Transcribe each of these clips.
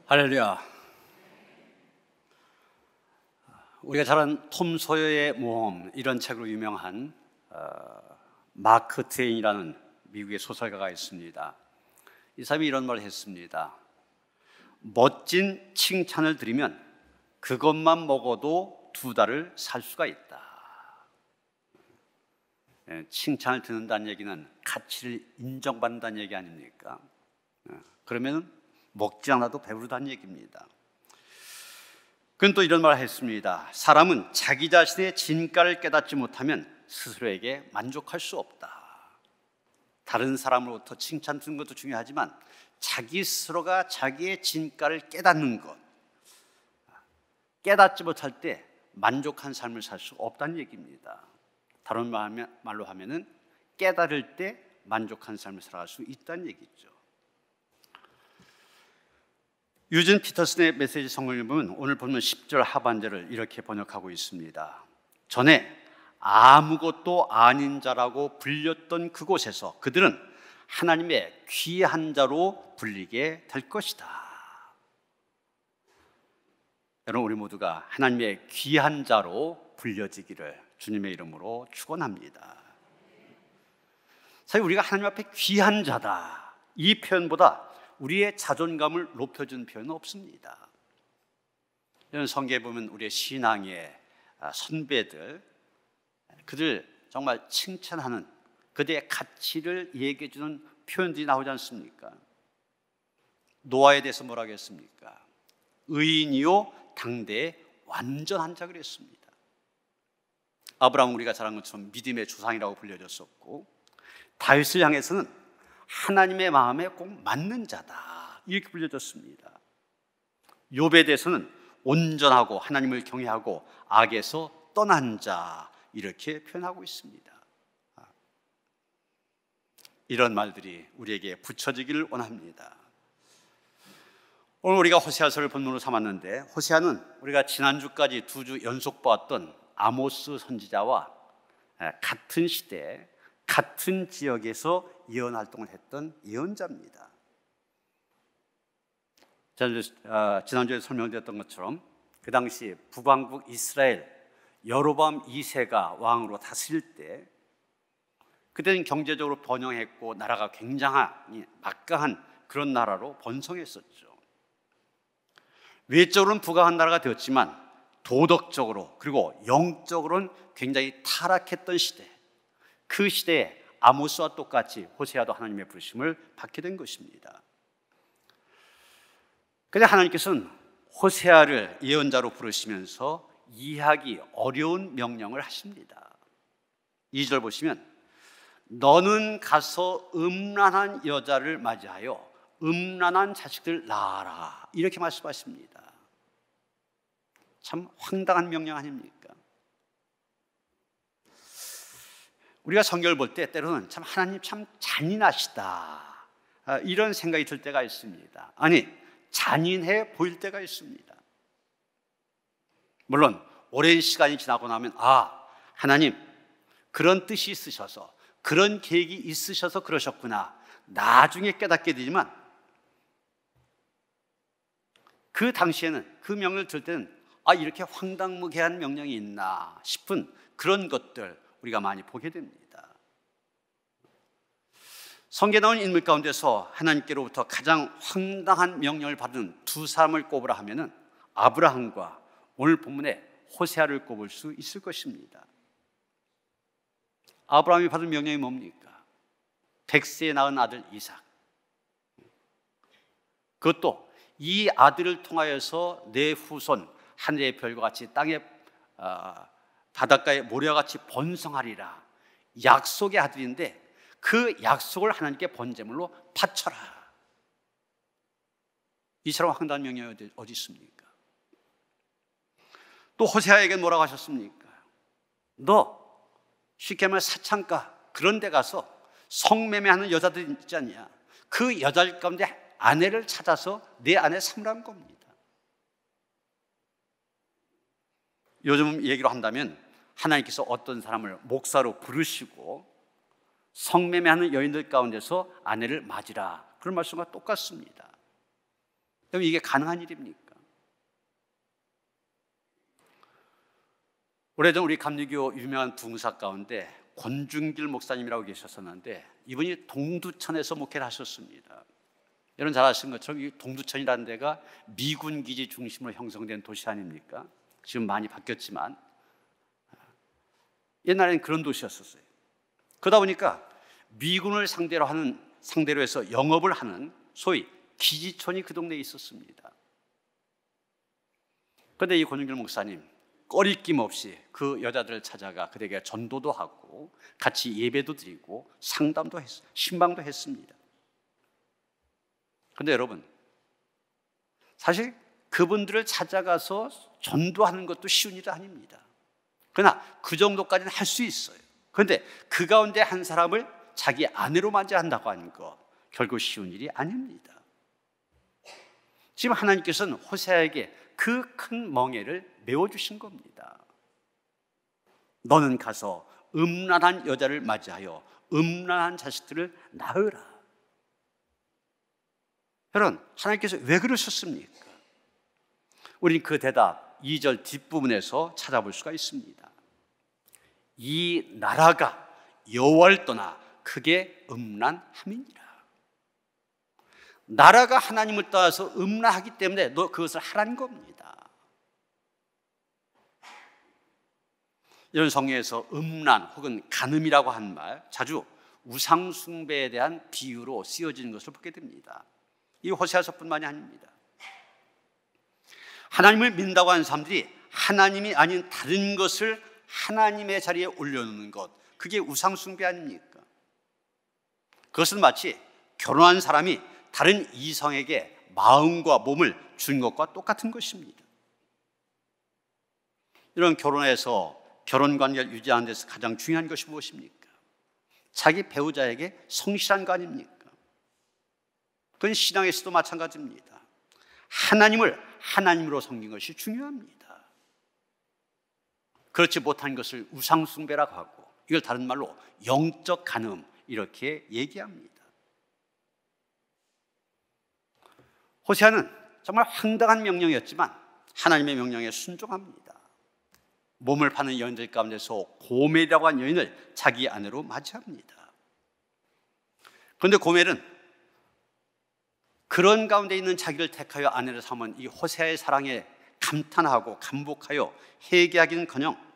할렐루야. 우리가 잘 아는 톰 소여의 모험, 이런 책으로 유명한 마크 트웨인이라는 미국의 소설가가 있습니다. 이 사람이 이런 말을 했습니다. 멋진 칭찬을 들으면 그것만 먹어도 2달을 살 수가 있다. 칭찬을 듣는다는 얘기는 가치를 인정받는다는 얘기 아닙니까? 그러면 먹지 않아도 배부르다는 얘기입니다. 그는 또 이런 말을 했습니다. 사람은 자기 자신의 진가를 깨닫지 못하면 스스로에게 만족할 수 없다. 다른 사람으로부터 칭찬 듣는 것도 중요하지만 자기 스스로가 자기의 진가를 깨닫는 것, 깨닫지 못할 때 만족한 삶을 살 수 없다는 얘기입니다. 다른 말로 하면은 깨달을 때 만족한 삶을 살아갈 수 있다는 얘기죠. 유진 피터슨의 메시지 성경을 보면 오늘 보면 10절 하반절을 이렇게 번역하고 있습니다. 전에 아무것도 아닌 자라고 불렸던 그곳에서 그들은 하나님의 귀한 자로 불리게 될 것이다. 여러분, 우리 모두가 하나님의 귀한 자로 불려지기를 주님의 이름으로 축원합니다. 사실 우리가 하나님 앞에 귀한 자다, 이 표현보다 우리의 자존감을 높여준 표현은 없습니다. 이런 성경에 보면 우리의 신앙의 선배들, 그들 정말 칭찬하는 그들의 가치를 얘기해 주는 표현들이 나오지 않습니까? 노아에 대해서 뭐라고 했습니까? 의인이요 당대의 완전한 자 그랬습니다. 아브라함은 우리가 잘 아는 것처럼 믿음의 조상이라고 불려졌었고, 다윗을 향해서는 하나님의 마음에 꼭 맞는 자다 이렇게 불려졌습니다. 욥에 대해서는 온전하고 하나님을 경외하고 악에서 떠난 자 이렇게 표현하고 있습니다. 이런 말들이 우리에게 붙여지기를 원합니다. 오늘 우리가 호세아서를 본문으로 삼았는데, 호세아는 우리가 지난주까지 2주 연속 보았던 아모스 선지자와 같은 시대 같은 지역에서 예언 활동을 했던 예언자입니다. 지난주에 설명드렸던 것처럼 그 당시 북왕국 이스라엘 여로보암 2세가 왕으로 다스릴 때, 그때는 경제적으로 번영했고 나라가 굉장한 막강한 그런 나라로 번성했었죠. 외적으로는 부강한 나라가 되었지만 도덕적으로 그리고 영적으로는 굉장히 타락했던 시대, 그 시대에 아모스와 똑같이 호세아도 하나님의 부르심을 받게 된 것입니다. 그런데 하나님께서는 호세아를 예언자로 부르시면서 이해하기 어려운 명령을 하십니다. 2절 보시면 너는 가서 음란한 여자를 맞이하여 음란한 자식들 낳아라 이렇게 말씀하십니다. 참 황당한 명령 아닙니까? 우리가 성경을 볼 때 때로는 참 하나님 참 잔인하시다 이런 생각이 들 때가 있습니다. 아니, 잔인해 보일 때가 있습니다. 물론 오랜 시간이 지나고 나면 하나님 그런 뜻이 있으셔서 그런 계획이 있으셔서 그러셨구나 나중에 깨닫게 되지만, 그 당시에는 그 명령을 들을 때는 이렇게 황당무계한 명령이 있나 싶은 그런 것들 우리가 많이 보게 됩니다. 성경에 나온 인물 가운데서 하나님께로부터 가장 황당한 명령을 받은 2사람을 꼽으라 하면은 아브라함과 오늘 본문에 호세아를 꼽을 수 있을 것입니다. 아브라함이 받은 명령이 뭡니까? 100세에 낳은 아들 이삭. 그것도 이 아들을 통하여서 내 후손 하늘의 별과 같이 땅의 바닷가의 모래와 같이 번성하리라. 약속의 아들인데 그 약속을 하나님께 번제물로 바쳐라. 이처럼 황당한 명령이 어디 있습니까? 또 호세아에게 뭐라고 하셨습니까? 너 쉽게 말해 사창가 그런 데 가서 성매매하는 여자들 있지 않냐, 그 여자들 가운데 아내를 찾아서 내 아내 삼으라는 겁니다. 요즘 얘기로 한다면 하나님께서 어떤 사람을 목사로 부르시고 성매매하는 여인들 가운데서 아내를 맞으라, 그런 말씀과 똑같습니다. 그럼 이게 가능한 일입니까? 오래전 우리 감리교 유명한 부흥사 가운데 권중길 목사님이라고 계셨었는데 이분이 동두천에서 목회를 하셨습니다. 여러분 잘 아시는 것처럼 이 동두천이라는 데가 미군 기지 중심으로 형성된 도시 아닙니까? 지금 많이 바뀌었지만 옛날에는 그런 도시였었어요. 그러다 보니까 미군을 상대로 해서 영업을 하는 소위 기지촌이 그 동네에 있었습니다. 그런데 이 권중길 목사님 꺼리낌 없이 그 여자들을 찾아가 그들에게 전도도 하고 같이 예배도 드리고 상담도 신방도 했습니다. 그런데 여러분, 사실 그분들을 찾아가서 전도하는 것도 쉬운 일이 아닙니다. 그러나 그 정도까지는 할 수 있어요. 그런데 그 가운데 한 사람을 자기 아내로 맞이한다고 하는 것 결국 쉬운 일이 아닙니다. 지금 하나님께서는 호세아에게 그 큰 멍에를 메워주신 겁니다. 너는 가서 음란한 여자를 맞이하여 음란한 자식들을 낳으라. 여러분, 하나님께서 왜 그러셨습니까? 우린 그 대답 2절 뒷부분에서 찾아볼 수가 있습니다. 이 나라가 여호와를 떠나 크게 음란함이니라. 나라가 하나님을 떠나서 음란하기 때문에 너 그것을 하라는 겁니다. 이런 성경에서 음란 혹은 간음이라고 하는 말 자주 우상 숭배에 대한 비유로 쓰여지는 것을 보게 됩니다. 이 호세아서뿐만이 아닙니다. 하나님을 믿는다고 하는 사람들이 하나님이 아닌 다른 것을 하나님의 자리에 올려놓는 것, 그게 우상 숭배 아닙니까? 그것은 마치 결혼한 사람이 다른 이성에게 마음과 몸을 준 것과 똑같은 것입니다. 이런 결혼에서 결혼관계를 유지하는 데서 가장 중요한 것이 무엇입니까? 자기 배우자에게 성실한 거 아닙니까? 그건 신앙에서도 마찬가지입니다. 하나님을 하나님으로 섬긴 것이 중요합니다. 그렇지 못한 것을 우상숭배라고 하고 이걸 다른 말로 영적 간음 이렇게 얘기합니다. 호세아는 정말 황당한 명령이었지만 하나님의 명령에 순종합니다. 몸을 파는 여인들 가운데서 고멜이라고 하는 여인을 자기 아내로 맞이합니다. 그런데 고멜은 그런 가운데 있는 자기를 택하여 아내를 삼은 이 호세아의 사랑에 감탄하고 감복하여 회개하기는커녕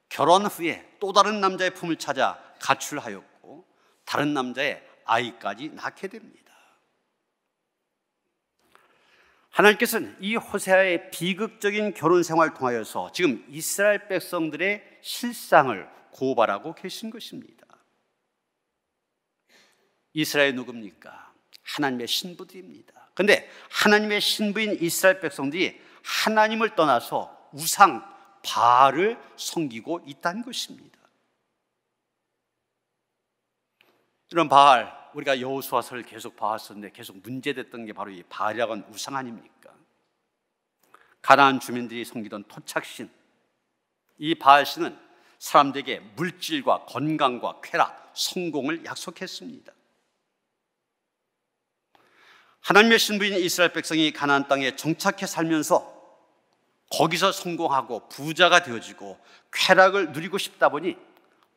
결혼 후에 또 다른 남자의 품을 찾아 가출하였고 다른 남자의 아이까지 낳게 됩니다. 하나님께서는 이 호세아의 비극적인 결혼 생활을 통하여서 지금 이스라엘 백성들의 실상을 고발하고 계신 것입니다. 이스라엘이 누굽니까? 하나님의 신부들입니다. 그런데 하나님의 신부인 이스라엘 백성들이 하나님을 떠나서 우상 바알을 섬기고 있다는 것입니다. 이런 바알, 우리가 여호수아서를 계속 봐왔었는데 계속 문제됐던 게 바로 이 바알이라고 하는 우상 아닙니까? 가나안 주민들이 섬기던 토착신, 이 바알신은 사람들에게 물질과 건강과 쾌락, 성공을 약속했습니다. 하나님의 신부인 이스라엘 백성이 가나안 땅에 정착해 살면서 거기서 성공하고 부자가 되어지고 쾌락을 누리고 싶다 보니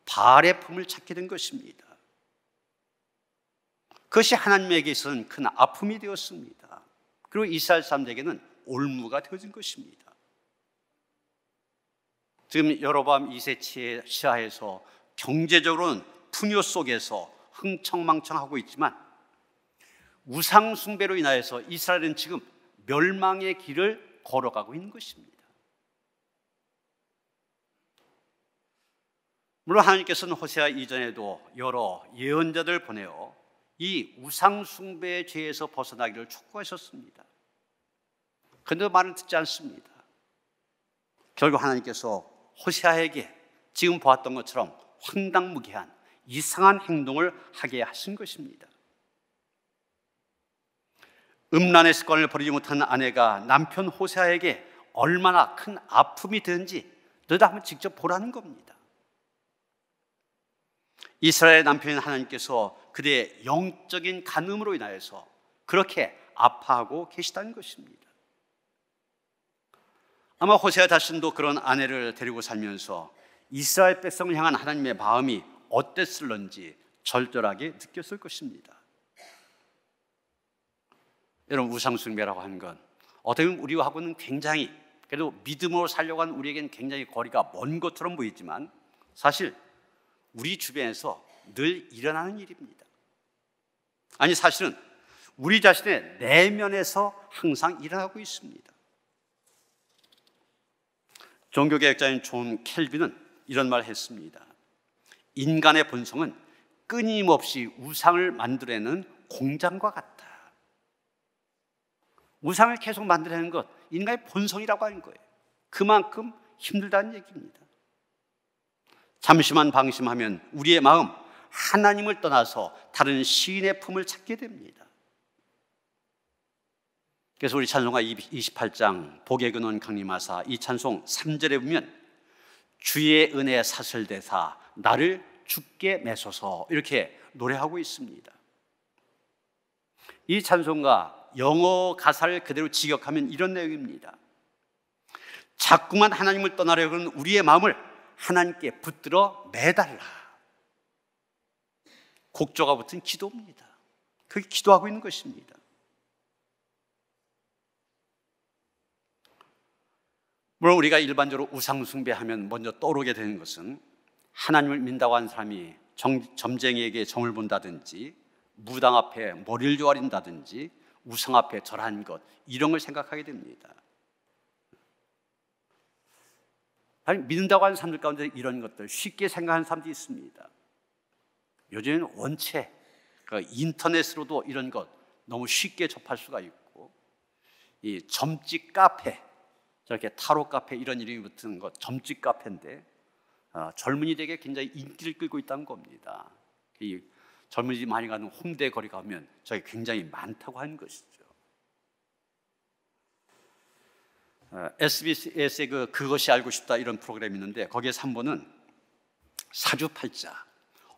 바알의 품을 찾게 된 것입니다. 그것이 하나님에게 있어서는 큰 아픔이 되었습니다. 그리고 이스라엘 사람들에게는 올무가 되어진 것입니다. 지금 여로보암 2세 치하에서 경제적으로는 풍요 속에서 흥청망청하고 있지만 우상 숭배로 인하여서 이스라엘은 지금 멸망의 길을 걸어가고 있는 것입니다. 물론 하나님께서는 호세아 이전에도 여러 예언자들을 보내어 이 우상 숭배의 죄에서 벗어나기를 촉구하셨습니다. 그런데 말은 듣지 않습니다. 결국 하나님께서 호세아에게 지금 보았던 것처럼 황당무계한 이상한 행동을 하게 하신 것입니다. 음란의 습관을 버리지 못하는 아내가 남편 호세아에게 얼마나 큰 아픔이 되는지 너희도 한번 직접 보라는 겁니다. 이스라엘 남편인 하나님께서 그대의 영적인 간음으로 인하여서 그렇게 아파하고 계시다는 것입니다. 아마 호세아 자신도 그런 아내를 데리고 살면서 이스라엘 백성을 향한 하나님의 마음이 어땠을런지 절절하게 느꼈을 것입니다. 여러분, 우상숭배라고 하는 건 어떻게 보면 우리하고는 굉장히, 그래도 믿음으로 살려고 하는 우리에게는 굉장히 거리가 먼 것처럼 보이지만 사실 우리 주변에서 늘 일어나는 일입니다. 아니, 사실은 우리 자신의 내면에서 항상 일어나고 있습니다. 종교개혁자인 존 켈빈은 이런 말을 했습니다. 인간의 본성은 끊임없이 우상을 만들어내는 공장과 같다. 우상을 계속 만들어내는 것, 인간의 본성이라고 하는 거예요. 그만큼 힘들다는 얘기입니다. 잠시만 방심하면 우리의 마음, 하나님을 떠나서 다른 시인의 품을 찾게 됩니다. 그래서 우리 찬송가 28장 복의 근원 강림하사, 이 찬송 3절에 보면 주의 은혜 사슬대사 나를 주께 매소서, 이렇게 노래하고 있습니다. 이 찬송가 영어 가사를 그대로 직역하면 이런 내용입니다. 자꾸만 하나님을 떠나려고 하는 우리의 마음을 하나님께 붙들어 매달라. 곡조가 붙은 기도입니다. 그게 기도하고 있는 것입니다. 물론 우리가 일반적으로 우상숭배하면 먼저 떠오르게 되는 것은 하나님을 믿는다고 하는 사람이 점쟁이에게 정을 본다든지, 무당 앞에 머리를 조아린다든지, 우상 앞에 절한 것, 이런 걸 생각하게 됩니다. 아니, 믿는다고 하는 사람들 가운데 이런 것들 쉽게 생각하는 사람들이 있습니다. 요즘에는 원체 인터넷으로도 이런 것 너무 쉽게 접할 수가 있고, 이 점집 카페, 저렇게 타로 카페 이런 이름이 붙은 것, 점집 카페인데 젊은이들에게 굉장히 인기를 끌고 있다는 겁니다. 이 젊은이들이 많이 가는 홍대 거리 가면 저게 굉장히 많다고 하는 것이죠. SBS의 그것이 알고 싶다 이런 프로그램이 있는데 거기에 3부는 사주팔자,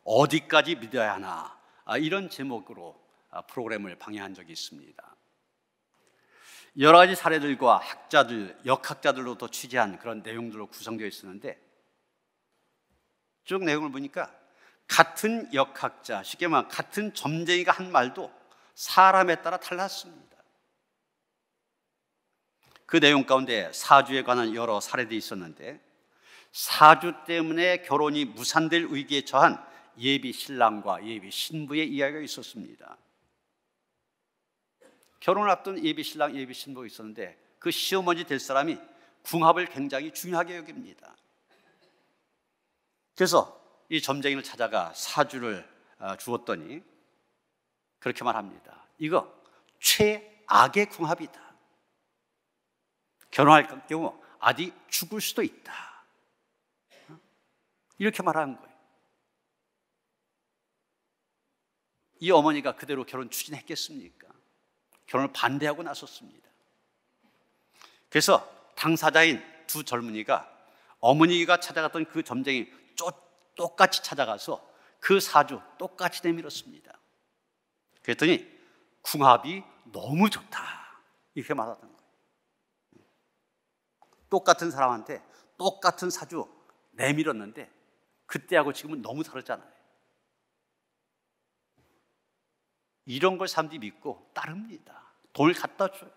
어디까지 믿어야 하나, 이런 제목으로 프로그램을 방영한 적이 있습니다. 여러 가지 사례들과 학자들, 역학자들로도 취재한 그런 내용들로 구성되어 있었는데 쭉 내용을 보니까 같은 역학자, 쉽게 말하면 같은 점쟁이가 한 말도 사람에 따라 달랐습니다. 그 내용 가운데 사주에 관한 여러 사례들이 있었는데 사주 때문에 결혼이 무산될 위기에 처한 예비 신랑과 예비 신부의 이야기가 있었습니다. 결혼을 앞둔 예비 신랑, 예비 신부가 있었는데 그 시어머니 될 사람이 궁합을 굉장히 중요하게 여깁니다. 그래서 이 점쟁이를 찾아가 사주를 주었더니 그렇게 말합니다. 이거 최악의 궁합이다. 결혼할 경우 아디 죽을 수도 있다. 이렇게 말하는 거예요. 이 어머니가 그대로 결혼 추진했겠습니까? 결혼을 반대하고 나섰습니다. 그래서 당사자인 두 젊은이가 어머니가 찾아갔던 그 점쟁이 똑같이 찾아가서 그 사주 똑같이 내밀었습니다. 그랬더니 궁합이 너무 좋다 이렇게 말하던 거예요. 똑같은 사람한테 똑같은 사주 내밀었는데 그때하고 지금은 너무 다르잖아요. 이런 걸 사람들이 믿고 따릅니다. 돈을 갖다 줘요.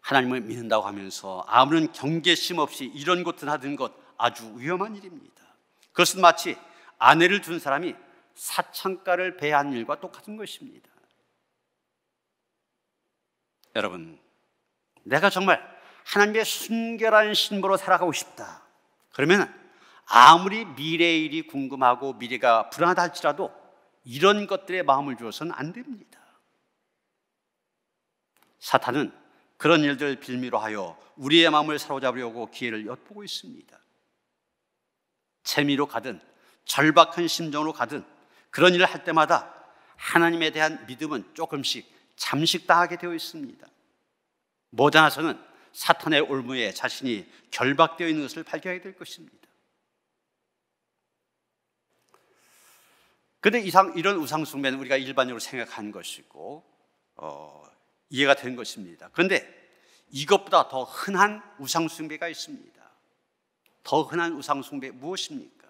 하나님을 믿는다고 하면서 아무런 경계심 없이 이런 것들 하는 것 아주 위험한 일입니다. 그것은 마치 아내를 둔 사람이 사창가를 배한 일과 똑같은 것입니다. 여러분, 내가 정말 하나님의 순결한 신부로 살아가고 싶다. 그러면 아무리 미래의 일이 궁금하고 미래가 불안하다 할지라도 이런 것들에 마음을 주어서는 안 됩니다. 사탄은 그런 일들을 빌미로 하여 우리의 마음을 사로잡으려고 기회를 엿보고 있습니다. 재미로 가든 절박한 심정으로 가든 그런 일을 할 때마다 하나님에 대한 믿음은 조금씩 잠식당하게 되어 있습니다. 머지않아서는 사탄의 올무에 자신이 결박되어 있는 것을 발견하게 될 것입니다. 그런데 이런 우상숭배는 우리가 일반적으로 생각하는 것이고 이해가 되는 것입니다. 그런데 이것보다 더 흔한 우상숭배가 있습니다. 더 흔한 우상숭배 무엇입니까?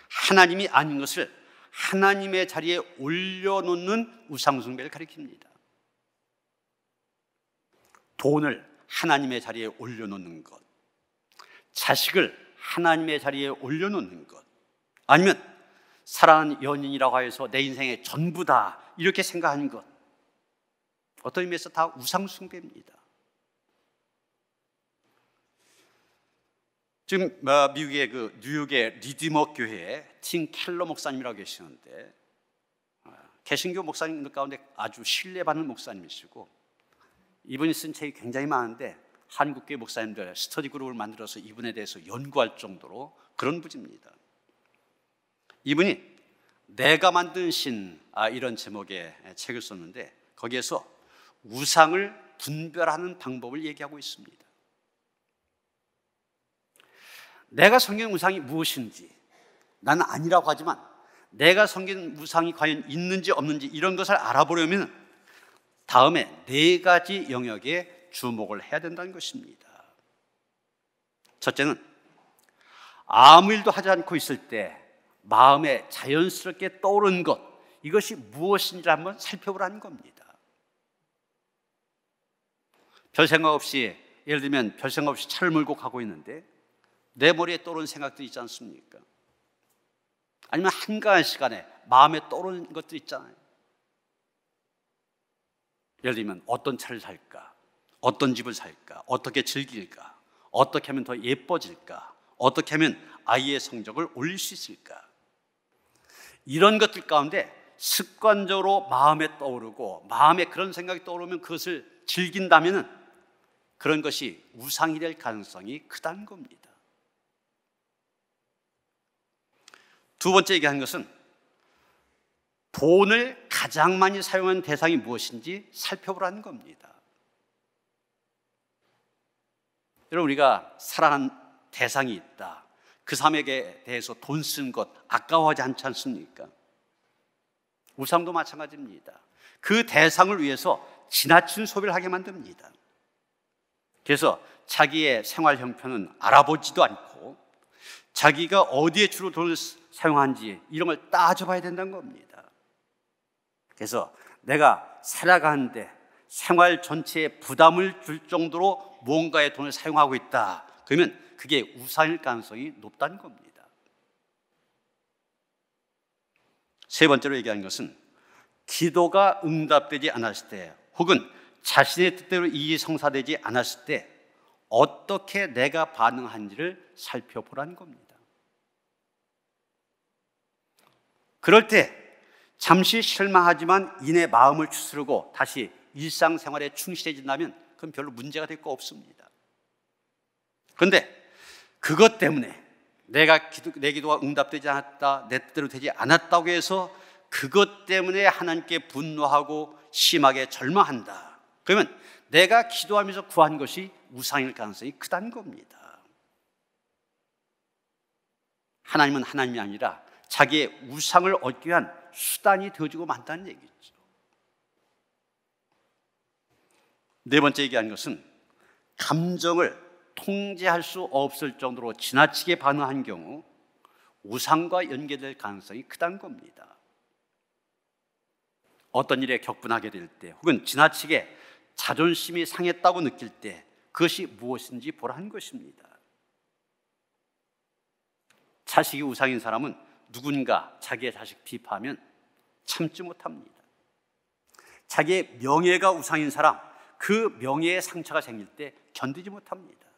하나님이 아닌 것을 하나님의 자리에 올려놓는 우상숭배를 가리킵니다. 돈을 하나님의 자리에 올려놓는 것, 자식을 하나님의 자리에 올려놓는 것, 아니면 사랑하는 연인이라고 해서 내 인생의 전부다 이렇게 생각하는 것, 어떤 의미에서 다 우상숭배입니다. 지금 미국의 뉴욕의 리디머 교회에 팀 켈러 목사님이라고 계시는데, 개신교 목사님들 가운데 아주 신뢰받는 목사님이시고, 이분이 쓴 책이 굉장히 많은데 한국교회 목사님들 스터디 그룹을 만들어서 이분에 대해서 연구할 정도로 그런 분입니다. 이분이 내가 만든 신, 이런 제목의 책을 썼는데 거기에서 우상을 분별하는 방법을 얘기하고 있습니다. 내가 섬기는 우상이 무엇인지, 나는 아니라고 하지만 내가 섬기는 우상이 과연 있는지 없는지 이런 것을 알아보려면 다음에 4가지 영역에 주목을 해야 된다는 것입니다. 첫째는 아무 일도 하지 않고 있을 때 마음에 자연스럽게 떠오르는 것, 이것이 무엇인지 한번 살펴보라는 겁니다. 별 생각 없이, 예를 들면 별 생각 없이 차를 몰고 가고 있는데 내 머리에 떠오르는 생각들이 있지 않습니까? 아니면 한가한 시간에 마음에 떠오르는 것들이 있잖아요. 예를 들면 어떤 차를 살까? 어떤 집을 살까? 어떻게 즐길까? 어떻게 하면 더 예뻐질까? 어떻게 하면 아이의 성적을 올릴 수 있을까? 이런 것들 가운데 습관적으로 마음에 떠오르고 마음에 그런 생각이 떠오르면 그것을 즐긴다면 그런 것이 우상이 될 가능성이 크다는 겁니다. 두 번째 얘기하는 것은 돈을 가장 많이 사용하는 대상이 무엇인지 살펴보라는 겁니다. 여러분, 우리가 사랑하는 대상이 있다. 그 사람에게 대해서 돈 쓴 것 아까워하지 않지 않습니까? 우상도 마찬가지입니다. 그 대상을 위해서 지나친 소비를 하게 만듭니다. 그래서 자기의 생활 형편은 알아보지도 않고 자기가 어디에 주로 돈을 사용하는지 이런 걸 따져봐야 된다는 겁니다. 그래서 내가 살아가는데 생활 전체에 부담을 줄 정도로 무언가의 돈을 사용하고 있다. 그러면 그게 우상일 가능성이 높다는 겁니다. 세 번째로 얘기하는 것은 기도가 응답되지 않았을 때 혹은 자신의 뜻대로 일이 성사되지 않았을 때 어떻게 내가 반응하는지를 살펴보라는 겁니다. 그럴 때 잠시 실망하지만 이내 마음을 추스르고 다시 일상생활에 충실해진다면 그건 별로 문제가 될 거 없습니다. 그런데 그것 때문에 내 기도가 응답되지 않았다, 내 뜻대로 되지 않았다고 해서 그것 때문에 하나님께 분노하고 심하게 절망한다. 그러면 내가 기도하면서 구한 것이 우상일 가능성이 크다는 겁니다. 하나님은 하나님이 아니라 자기의 우상을 얻기 위한 수단이 되어주고 만다는 얘기죠. 네 번째 얘기하는 것은 감정을 통제할 수 없을 정도로 지나치게 반응한 경우 우상과 연계될 가능성이 크다는 겁니다. 어떤 일에 격분하게 될 때 혹은 지나치게 자존심이 상했다고 느낄 때 그것이 무엇인지 보라는 것입니다. 자식이 우상인 사람은 누군가 자기의 자식 비판하면 참지 못합니다. 자기의 명예가 우상인 사람, 그 명예에 상처가 생길 때 견디지 못합니다.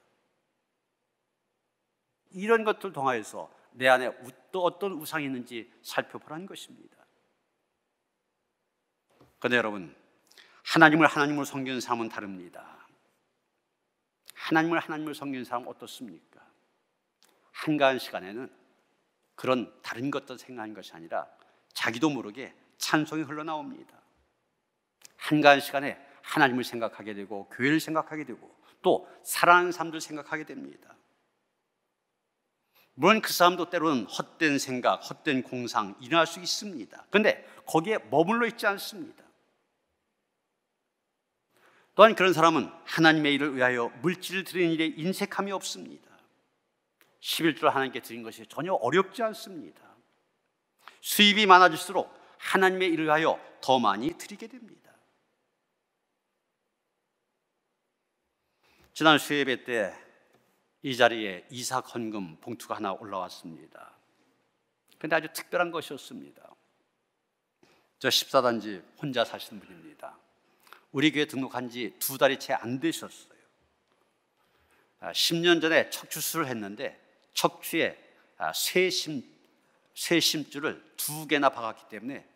이런 것들 통하여서 내 안에 또 어떤 우상이 있는지 살펴보라는 것입니다. 그런데 여러분, 하나님을 섬기는 사람은 다릅니다. 하나님을 섬기는 사람은 어떻습니까? 한가한 시간에는 그런 다른 것들 생각하는 것이 아니라 자기도 모르게 찬송이 흘러나옵니다. 한가한 시간에 하나님을 생각하게 되고 교회를 생각하게 되고 또 사랑하는 사람들 생각하게 됩니다. 물론 그 사람도 때로는 헛된 생각, 헛된 공상 일어날 수 있습니다. 그런데 거기에 머물러 있지 않습니다. 또한 그런 사람은 하나님의 일을 위하여 물질을 드리는 일에 인색함이 없습니다. 11조를 하나님께 드린 것이 전혀 어렵지 않습니다. 수입이 많아질수록 하나님의 일을 위하여 더 많이 드리게 됩니다. 지난 수예배 때 이 자리에 이삭 헌금 봉투가 하나 올라왔습니다. 그런데 아주 특별한 것이었습니다. 저 14단지 혼자 사시는 분입니다. 우리 교회 등록한 지 2달이 채 안 되셨어요. 10년 전에 척추 수술을 했는데 척추에 쇠심줄을 2개나 박았기 때문에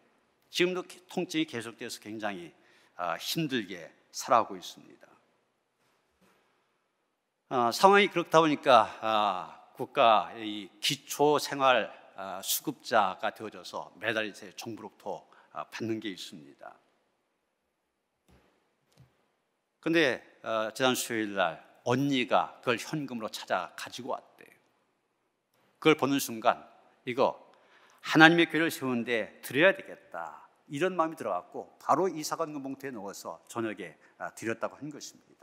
지금도 통증이 계속돼서 굉장히 힘들게 살아가고 있습니다. 상황이 그렇다 보니까 국가의 기초생활 수급자가 되어져서 매달 이제 정부로부터 받는 게 있습니다. 그런데 지난 수요일 날 언니가 그걸 현금으로 찾아 가지고 왔대요. 그걸 보는 순간 이거 하나님의 교회를 세우는데 드려야 되겠다, 이런 마음이 들어갔고 바로 이 사과금 봉투에 넣어서 저녁에 드렸다고 한 것입니다.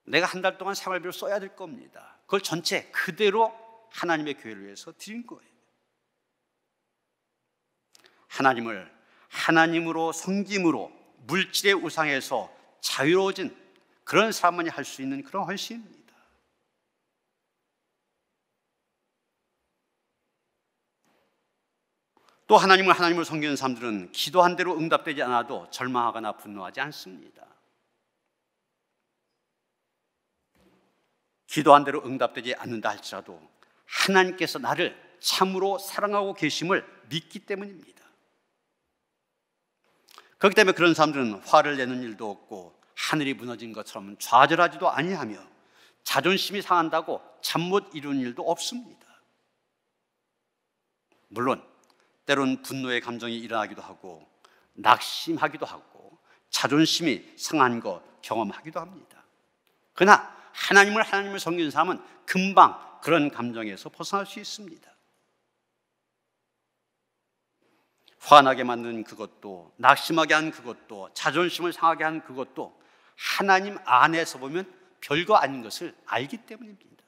내가 한 달 동안 생활비를 써야 될 겁니다. 그걸 전체 그대로 하나님의 교회를 위해서 드린 거예요. 하나님을 하나님으로 섬김으로 물질의 우상에서 자유로워진 그런 사람만이 할 수 있는 그런 헌신입니다. 또 하나님을 섬기는 사람들은 기도한 대로 응답되지 않아도 절망하거나 분노하지 않습니다. 기도한 대로 응답되지 않는다 할지라도 하나님께서 나를 참으로 사랑하고 계심을 믿기 때문입니다. 그렇기 때문에 그런 사람들은 화를 내는 일도 없고 하늘이 무너진 것처럼 좌절하지도 아니하며 자존심이 상한다고 잠 못 이루는 일도 없습니다. 물론 때론 분노의 감정이 일어나기도 하고 낙심하기도 하고 자존심이 상한 거 경험하기도 합니다. 그러나 하나님을 섬기는 사람은 금방 그런 감정에서 벗어날 수 있습니다. 화나게 만든 그것도, 낙심하게 한 그것도, 자존심을 상하게 한 그것도 하나님 안에서 보면 별거 아닌 것을 알기 때문입니다.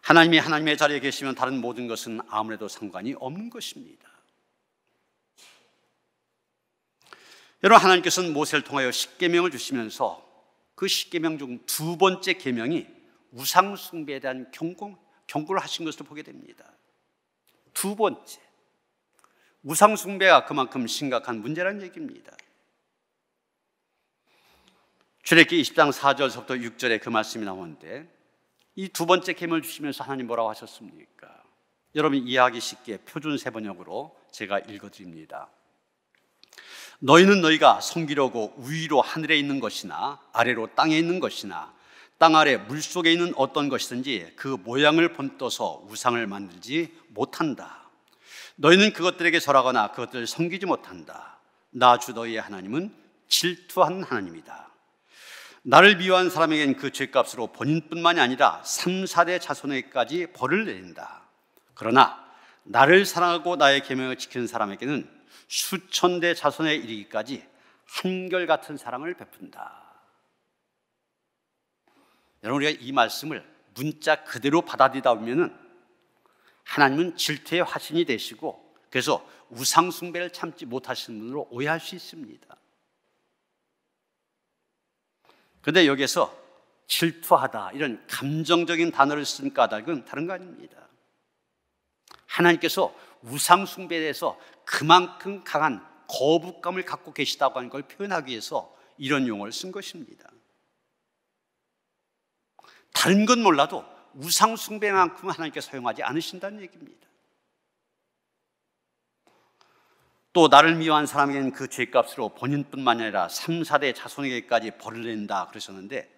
하나님이 하나님의 자리에 계시면 다른 모든 것은 아무래도 상관이 없는 것입니다. 여러분, 하나님께서는 모세를 통하여 십계명을 주시면서 그 십계명 중 2번째 계명이 우상 숭배에 대한 경고를 하신 것을 보게 됩니다. 2번째, 우상 숭배가 그만큼 심각한 문제라는 얘기입니다. 출애굽기 20장 4절부터 6절에 그 말씀이 나오는데 이 2번째 계명을 주시면서 하나님 뭐라고 하셨습니까? 여러분 이해하기 쉽게 표준 세번역으로 제가 읽어드립니다. 너희는 너희가 섬기려고 위로 하늘에 있는 것이나 아래로 땅에 있는 것이나 땅 아래 물속에 있는 어떤 것이든지 그 모양을 본떠서 우상을 만들지 못한다. 너희는 그것들에게 절하거나 그것들을 섬기지 못한다. 나 주 너희의 하나님은 질투하는 하나님이다. 나를 미워한 사람에겐 그 죄값으로 본인뿐만이 아니라 3, 4대 자손에게까지 벌을 내린다. 그러나 나를 사랑하고 나의 계명을 지키는 사람에게는 수천 대 자손에 이르기까지 한결같은 사랑을 베푼다. 여러분, 우리가 이 말씀을 문자 그대로 받아들이다 보면은 하나님은 질투의 화신이 되시고 그래서 우상 숭배를 참지 못하시는 분으로 오해할 수 있습니다. 그런데 여기서 질투하다 이런 감정적인 단어를 쓴 까닭은 다른 거 아닙니다. 하나님께서 우상 숭배에 대해서 그만큼 강한 거부감을 갖고 계시다고 하는 걸 표현하기 위해서 이런 용어를 쓴 것입니다. 다른 건 몰라도 우상 숭배만큼 하나님께서 사용하지 않으신다는 얘기입니다. 또 나를 미워한 사람에게는 그 죄값으로 본인뿐만 아니라 3, 4대 자손에게까지 벌을 낸다 그러셨는데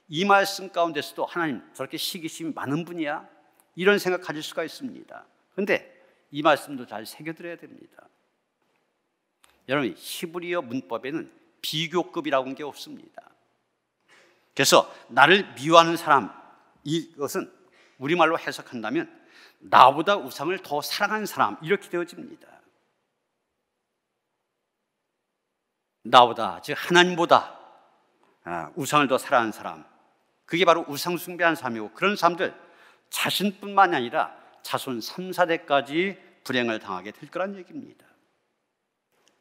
이 말씀 가운데서도 하나님 저렇게 시기심이 많은 분이야? 이런 생각 가질 수가 있습니다. 그런데 이 말씀도 잘 새겨들어야 됩니다. 여러분, 히브리어 문법에는 비교급이라고 하는 게 없습니다. 그래서 나를 미워하는 사람, 이것은 우리말로 해석한다면 나보다 우상을 더 사랑하는 사람, 이렇게 되어집니다. 나보다, 즉 하나님보다 우상을 더 사랑하는 사람, 그게 바로 우상 숭배하는 사람이고, 그런 사람들 자신뿐만이 아니라 자손 3, 4대까지 불행을 당하게 될 거란 얘기입니다.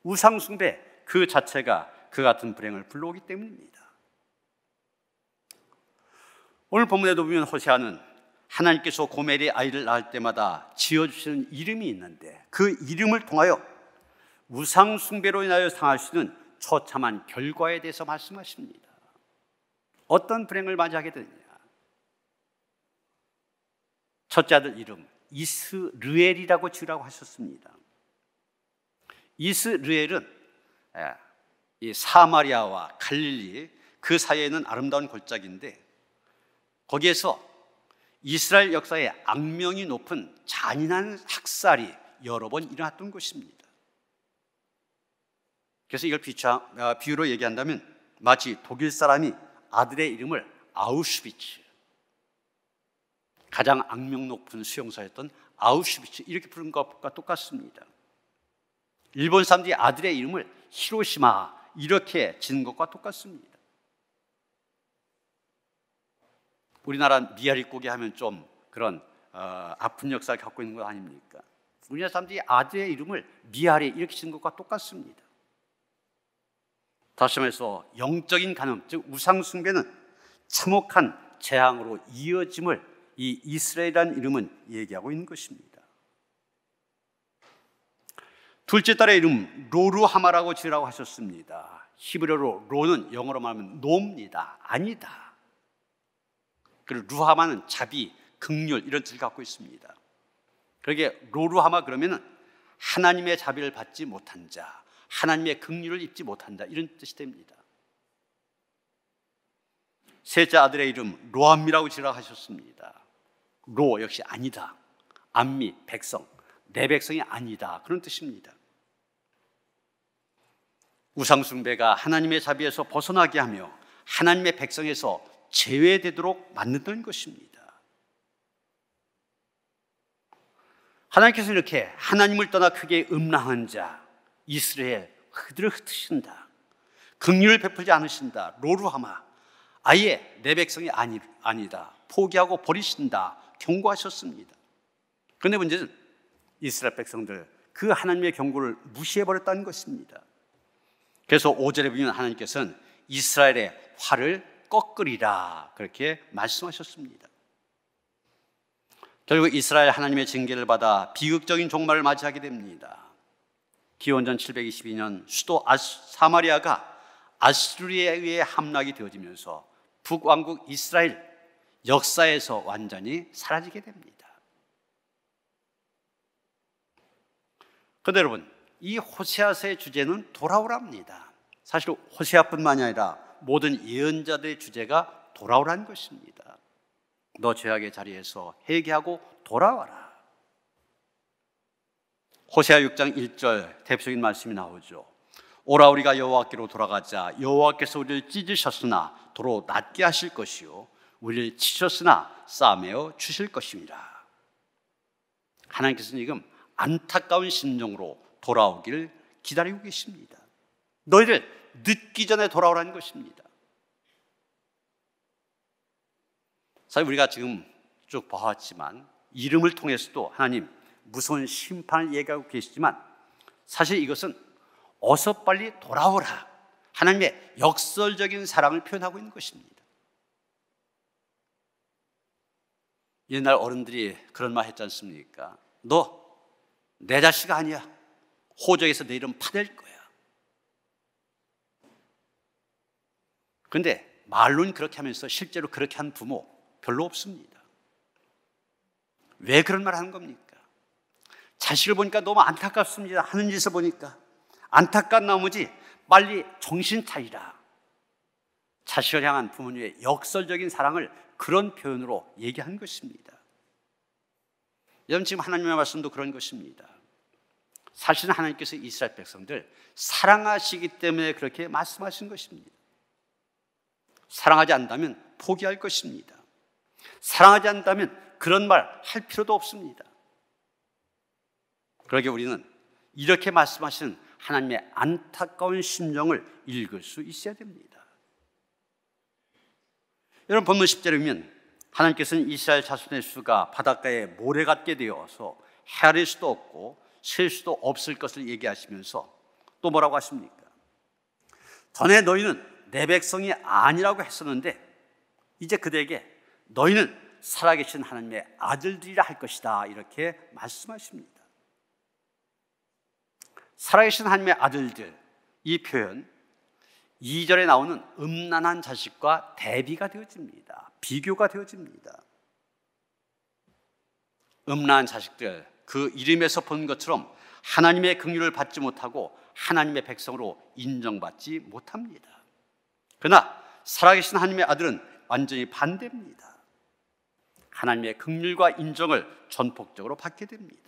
우상 숭배 그 자체가 그 같은 불행을 불러오기 때문입니다. 오늘 본문에도 보면 호세아는 하나님께서 고멜이 아이를 낳을 때마다 지어주시는 이름이 있는데, 그 이름을 통하여 우상 숭배로 인하여 당하시는 처참한 결과에 대해서 말씀하십니다. 어떤 불행을 맞이하게 되느냐. 첫째 아들 이름 이스르엘이라고 지으라고 하셨습니다. 이스르엘은 이 사마리아와 갈릴리 그 사이에는 아름다운 골짜기인데, 거기에서 이스라엘 역사에 악명이 높은 잔인한 학살이 여러 번 일어났던 곳입니다. 그래서 이걸 비유로 얘기한다면 마치 독일 사람이 아들의 이름을 아우슈비츠, 가장 악명 높은 수용소였던 아우슈비츠, 이렇게 부른 것과 똑같습니다. 일본 사람들이 아들의 이름을 히로시마, 이렇게 지은 것과 똑같습니다. 우리나라 미아리고기 하면 좀 그런 아픈 역사를 갖고 있는 것 아닙니까? 우리나라 사람들이 아들의 이름을 미아리, 이렇게 지은 것과 똑같습니다. 다시 말해서 영적인 간음, 즉 우상 숭배는 참혹한 재앙으로 이어짐을 이 이스라엘이라는 이름은 얘기하고 있는 것입니다. 둘째 딸의 이름 로루하마라고 지으라고 하셨습니다. 히브리어로 로는 영어로 말하면 노입니다. 아니다. 그리고 루하마는 자비, 긍휼, 이런 뜻을 갖고 있습니다. 그러게 로루하마 그러면은 하나님의 자비를 받지 못한 자, 하나님의 긍휼을 입지 못한 자, 이런 뜻이 됩니다. 셋째 아들의 이름 로암미라고 지으라고 하셨습니다. 로 역시 아니다. 암미, 백성, 내 백성이 아니다, 그런 뜻입니다. 우상 숭배가 하나님의 자비에서 벗어나게 하며 하나님의 백성에서 제외되도록 만든다는 것입니다. 하나님께서 이렇게 하나님을 떠나 크게 음란한 자 이스라엘 그들을 흩으신다, 긍휼을 베풀지 않으신다, 로루하마, 아예 내 백성이 아니다, 포기하고 버리신다, 경고하셨습니다. 그런데 문제는 이스라엘 백성들 그 하나님의 경고를 무시해버렸다는 것입니다. 그래서 5절에 보면 하나님께서는 이스라엘의 활을 꺾으리라, 그렇게 말씀하셨습니다. 결국 이스라엘 하나님의 징계를 받아 비극적인 종말을 맞이하게 됩니다. 기원전 722년 수도 사마리아가 아수르에 의해 함락이 되어지면서 북왕국 이스라엘 역사에서 완전히 사라지게 됩니다. 그런데 여러분, 이 호세아서의 주제는 돌아오랍니다. 사실 호세아뿐만이 아니라 모든 예언자들의 주제가 돌아오라는 것입니다. 너 죄악의 자리에서 회개하고 돌아와라. 호세아 6장 1절 대표적인 말씀이 나오죠. 오라 우리가 여호와께로 돌아가자. 여호와께서 우리를 찢으셨으나 도로 낫게 하실 것이요 우리를 치셨으나 싸매어 주실 것입니다. 하나님께서는 지금 안타까운 심정으로 돌아오기를 기다리고 계십니다. 너희들 늦기 전에 돌아오라는 것입니다. 사실 우리가 지금 쭉 봐왔지만 이름을 통해서도 하나님 무서운 심판을 얘기하고 계시지만 사실 이것은 어서 빨리 돌아오라, 하나님의 역설적인 사랑을 표현하고 있는 것입니다. 옛날 어른들이 그런 말 했지 않습니까? 너 내 자식 아니야. 호적에서 내 이름 파낼 거야. 그런데 말로는 그렇게 하면서 실제로 그렇게 한 부모 별로 없습니다. 왜 그런 말 하는 겁니까? 자식을 보니까 너무 안타깝습니다. 하는 짓을 보니까 안타까운 나머지 빨리 정신 차리라. 자식을 향한 부모님의 역설적인 사랑을 그런 표현으로 얘기한 것입니다. 여러분, 지금 하나님의 말씀도 그런 것입니다. 사실은 하나님께서 이스라엘 백성들 사랑하시기 때문에 그렇게 말씀하신 것입니다. 사랑하지 않는다면 포기할 것입니다. 사랑하지 않는다면 그런 말 할 필요도 없습니다. 그러게 우리는 이렇게 말씀하시는 하나님의 안타까운 심정을 읽을 수 있어야 됩니다. 여러분, 본문 10절에 보면 하나님께서는 이스라엘 자손의 수가 바닷가에 모래 같게 되어서 헤아릴 수도 없고 셀 수도 없을 것을 얘기하시면서 또 뭐라고 하십니까? 전에 너희는 내 백성이 아니라고 했었는데 이제 그들에게 너희는 살아계신 하나님의 아들들이라 할 것이다, 이렇게 말씀하십니다. 살아계신 하나님의 아들들, 이 표현 2절에 나오는 음란한 자식과 대비가 되어집니다. 비교가 되어집니다. 음란한 자식들, 그 이름에서 본 것처럼 하나님의 긍휼을 받지 못하고 하나님의 백성으로 인정받지 못합니다. 그러나 살아계신 하나님의 아들은 완전히 반대입니다. 하나님의 긍휼과 인정을 전폭적으로 받게 됩니다.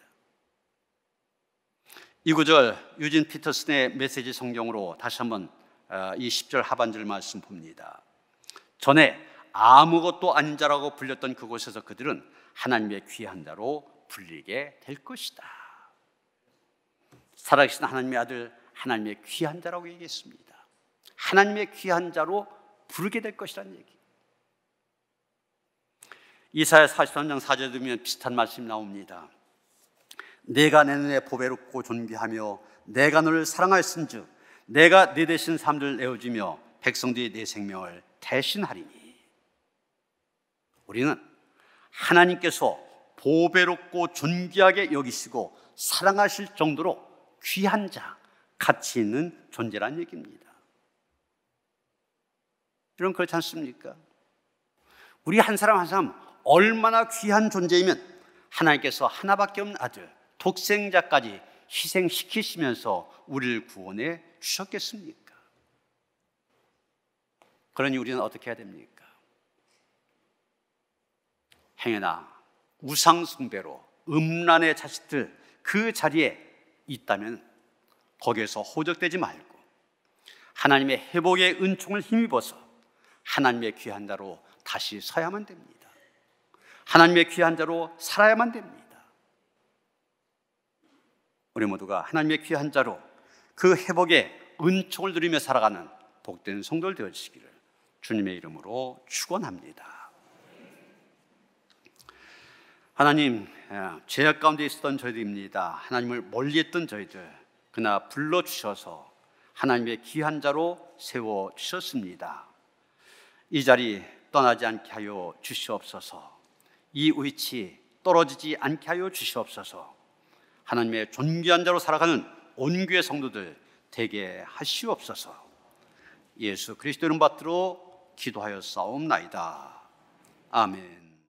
이 구절 유진 피터슨의 메시지 성경으로 다시 한번 이 10절 하반절 말씀 봅니다. 전에 아무것도 아닌 자라고 불렸던 그곳에서 그들은 하나님의 귀한 자로 불리게 될 것이다. 살아계신 하나님의 아들, 하나님의 귀한 자라고 얘기했습니다. 하나님의 귀한 자로 부르게 될 것이라는 얘기. 이사야 43장 4절에 보면 비슷한 말씀이 나옵니다. 내가 내 눈에 보배롭고 존귀하며 내가 너를 사랑하였은즉 내가 네 대신 삶을 내어주며 백성들이 내 생명을 대신하리니. 우리는 하나님께서 보배롭고 존귀하게 여기시고 사랑하실 정도로 귀한 자, 가치 있는 존재란 얘기입니다. 여러분, 그렇지 않습니까? 우리 한 사람 한 사람 얼마나 귀한 존재이면 하나님께서 하나밖에 없는 아들, 독생자까지 희생시키시면서 우리를 구원해 주셨겠습니까? 그러니 우리는 어떻게 해야 됩니까? 행여나 우상숭배로 음란의 자식들 그 자리에 있다면 거기에서 호적되지 말고 하나님의 회복의 은총을 힘입어서 하나님의 귀한 자로 다시 서야만 됩니다. 하나님의 귀한 자로 살아야만 됩니다. 우리 모두가 하나님의 귀한 자로 그 회복의 은총을 누리며 살아가는 복된 성도들 되어주시기를 주님의 이름으로 축원합니다. 하나님, 죄악 가운데 있었던 저희들입니다. 하나님을 멀리했던 저희들, 그러나 불러주셔서 하나님의 귀한 자로 세워주셨습니다. 이 자리 떠나지 않게 하여 주시옵소서. 이 위치 떨어지지 않게 하여 주시옵소서. 하나님의 존귀한 자로 살아가는 온 교회 성도들 되게 하시옵소서. 예수 그리스도 이름 받들어 기도하여 싸움나이다. 아멘.